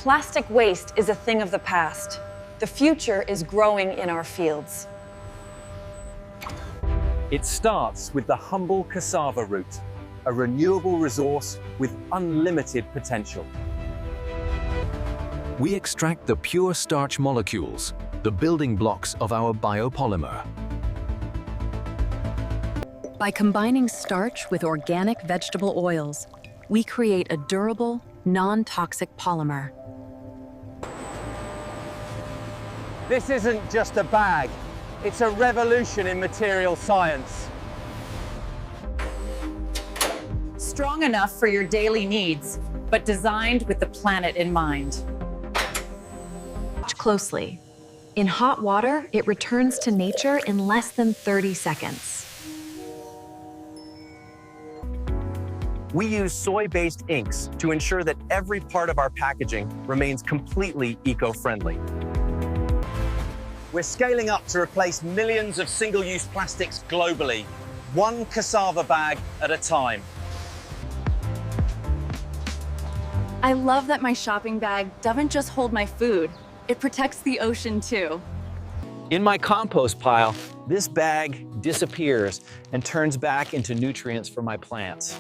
Plastic waste is a thing of the past. The future is growing in our fields. It starts with the humble cassava root, a renewable resource with unlimited potential. We extract the pure starch molecules, the building blocks of our biopolymer. By combining starch with organic vegetable oils, we create a durable, non-toxic polymer. This isn't just a bag, it's a revolution in material science. Strong enough for your daily needs, but designed with the planet in mind. Watch closely. In hot water, it returns to nature in less than 30 seconds. We use soy-based inks to ensure that every part of our packaging remains completely eco-friendly. We're scaling up to replace millions of single-use plastics globally, one cassava bag at a time. I love that my shopping bag doesn't just hold my food, it protects the ocean too. In my compost pile, this bag disappears and turns back into nutrients for my plants.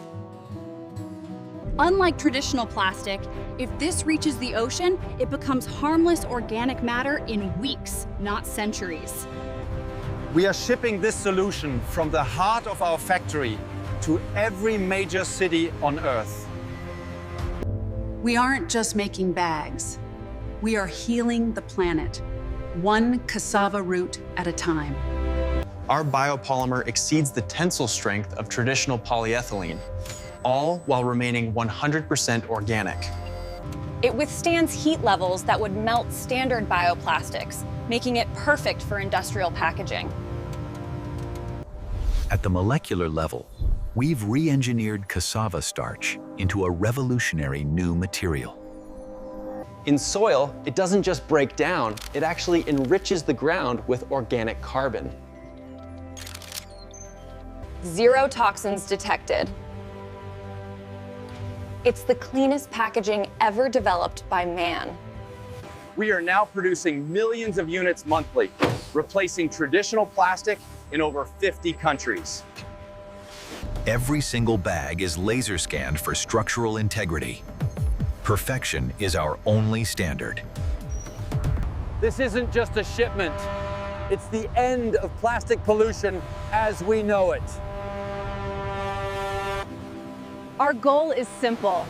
Unlike traditional plastic, if this reaches the ocean, it becomes harmless organic matter in weeks, not centuries. We are shipping this solution from the heart of our factory to every major city on Earth. We aren't just making bags. We are healing the planet, one cassava root at a time. Our biopolymer exceeds the tensile strength of traditional polyethylene, all while remaining 100% organic. It withstands heat levels that would melt standard bioplastics, making it perfect for industrial packaging. At the molecular level, we've re-engineered cassava starch into a revolutionary new material. In soil, it doesn't just break down, it actually enriches the ground with organic carbon. Zero toxins detected. It's the cleanest packaging ever developed by man. We are now producing millions of units monthly, replacing traditional plastic in over 50 countries. Every single bag is laser scanned for structural integrity. Perfection is our only standard. This isn't just a shipment. It's the end of plastic pollution as we know it. Our goal is simple: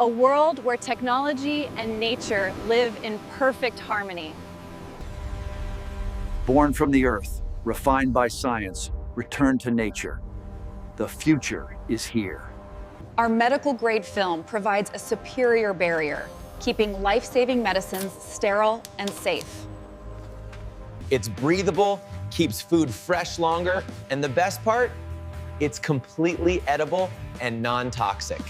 a world where technology and nature live in perfect harmony. Born from the earth, refined by science, returned to nature. The future is here. Our medical-grade film provides a superior barrier, keeping life-saving medicines sterile and safe. It's breathable, keeps food fresh longer, and the best part, it's completely edible and non-toxic.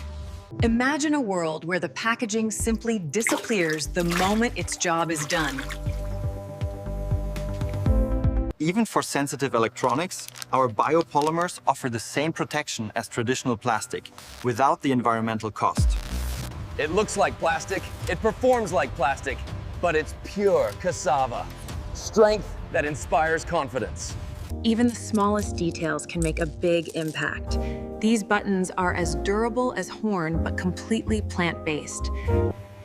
Imagine a world where the packaging simply disappears the moment its job is done. Even for sensitive electronics, our biopolymers offer the same protection as traditional plastic, without the environmental cost. It looks like plastic, it performs like plastic, but it's pure cassava. Strength that inspires confidence. Even the smallest details can make a big impact. These buttons are as durable as horn, but completely plant-based.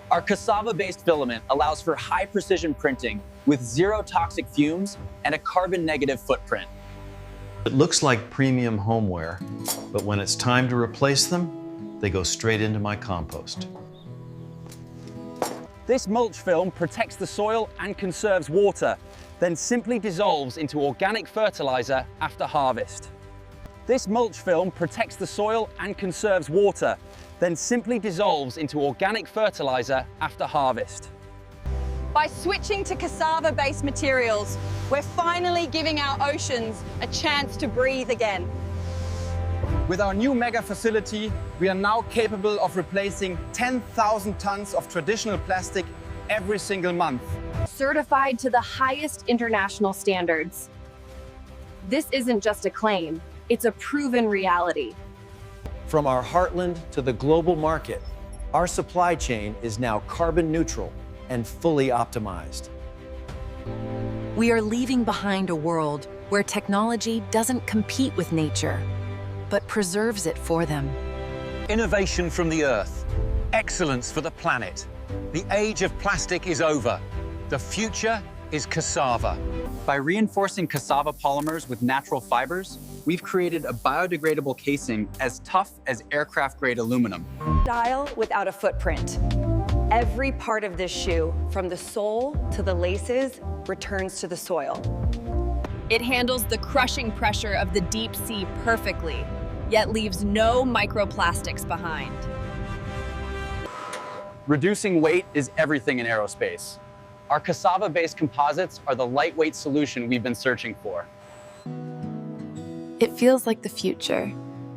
Our cassava-based filament allows for high-precision printing with zero toxic fumes and a carbon-negative footprint. It looks like premium homeware, but when it's time to replace them, they go straight into my compost. This mulch film protects the soil and conserves water, then simply dissolves into organic fertilizer after harvest. This mulch film protects the soil and conserves water, then simply dissolves into organic fertilizer after harvest. By switching to cassava-based materials, we're finally giving our oceans a chance to breathe again. With our new mega facility, we are now capable of replacing 10,000 tons of traditional plastic every single month. Certified to the highest international standards. This isn't just a claim, it's a proven reality. From our heartland to the global market, Our supply chain is now carbon neutral and fully optimized. We are leaving behind a world where technology doesn't compete with nature, but preserves it for them. Innovation from the earth, excellence for the planet. The age of plastic is over. The future is cassava. By reinforcing cassava polymers with natural fibers, we've created a biodegradable casing as tough as aircraft-grade aluminum. Style without a footprint. Every part of this shoe, from the sole to the laces, returns to the soil. It handles the crushing pressure of the deep sea perfectly, yet leaves no microplastics behind. Reducing weight is everything in aerospace. Our cassava-based composites are the lightweight solution we've been searching for. It feels like the future,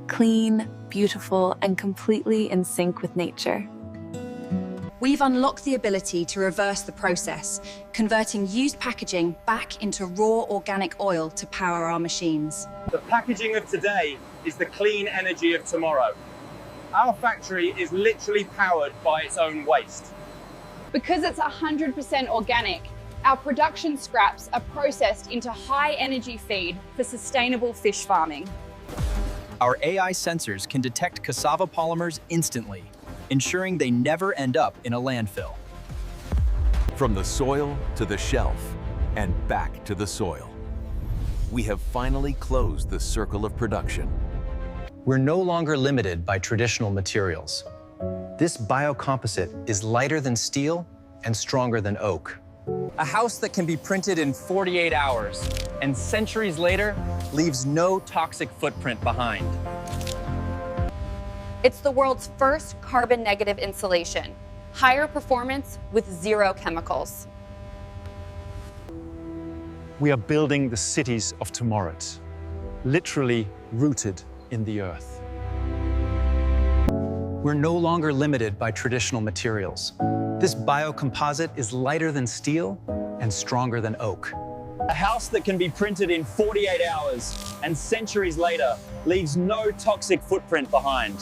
clean, beautiful, and completely in sync with nature. We've unlocked the ability to reverse the process, converting used packaging back into raw organic oil to power our machines. The packaging of today is the clean energy of tomorrow. Our factory is literally powered by its own waste. Because it's 100% organic, our production scraps are processed into high-energy feed for sustainable fish farming. Our AI sensors can detect cassava polymers instantly, ensuring they never end up in a landfill. From the soil to the shelf and back to the soil, we have finally closed the circle of production. We're no longer limited by traditional materials. This biocomposite is lighter than steel and stronger than oak. A house that can be printed in 48 hours and centuries later leaves no toxic footprint behind. It's the world's first carbon-negative insulation, higher performance with zero chemicals. We are building the cities of tomorrow, literally rooted in the earth. We're no longer limited by traditional materials. This biocomposite is lighter than steel and stronger than oak. A house that can be printed in 48 hours and centuries later leaves no toxic footprint behind.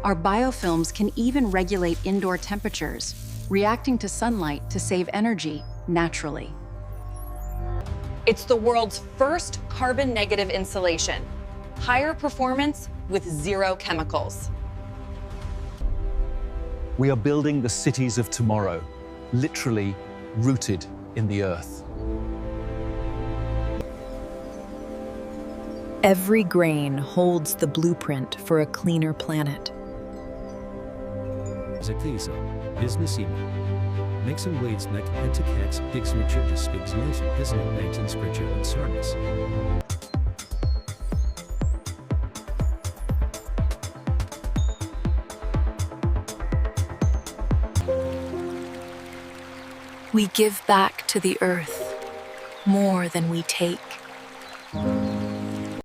Our biofilms can even regulate indoor temperatures, reacting to sunlight to save energy naturally. It's the world's first carbon-negative insulation, higher performance with zero chemicals. We are building the cities of tomorrow, literally rooted in the earth. Every grain holds the blueprint for a cleaner planet. Zakliza, business email. Nixon Blades Neck Head to Cats, Dixon Richard Speaks Nation, Business Nation Scripture and Service. We give back to the earth more than we take.